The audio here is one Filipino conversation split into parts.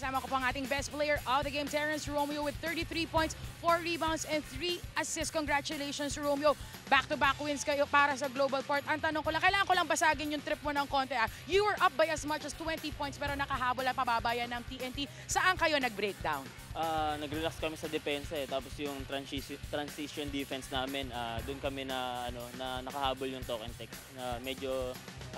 Kasama ko po ang ating best player of the game, Terrence Romeo with 33 points, 4 rebounds, and 3 assists. Congratulations, Romeo. Back-to-back wins kayo para sa Global Port. Ang tanong ko lang, kailangan ko lang basagin yung trip mo ng konti. You were up by as much as 20 points pero nakahabol ang pababayan ng TNT. Saan kayo nag-breakdown? Nag-relax kami sa depensa tapos yung transition defense namin, doon kami na nakahabol yung token tech. Medyo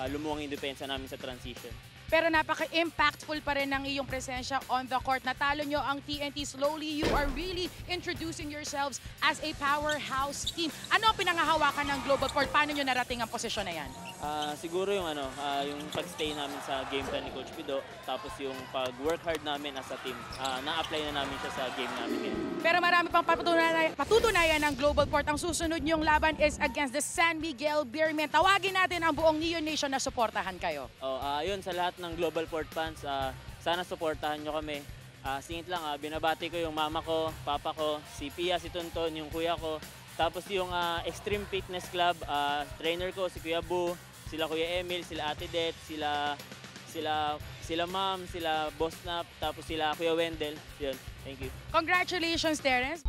lumuwang yung depensa namin sa transition. Pero napaka-impactful pa rin ng iyong presensya on the court. Natalo nyo ang TNT. Slowly, you are really introducing yourselves as a powerhouse team. Ano ang pinangahawakan ng Global Port? Paano nyo narating ang posisyon na yan? Siguro yung yung pag-stay namin sa game plan ni Coach Pido, tapos yung pag-work hard namin as a team, na-apply na namin siya sa game namin ngayon. Pero marami pang patutunayan ng Global Port. Ang susunod nyong laban is against the San Miguel Beermen. Tawagin natin ang buong Neo Nation na suportahan kayo. Yun, sa lahat ng Global Port fans, sana suportahan nyo kami. Singit lang, binabati ko yung mama ko, papa ko, si Pia, si Tonton, yung kuya ko. Tapos yung Extreme Fitness Club, trainer ko, si Kuya Bu, sila Kuya Emil, sila Ate Det, sila Ma'am, sila Boss Nap, tapos sila Kuya Wendell. Yun, thank you. Congratulations, Terrence.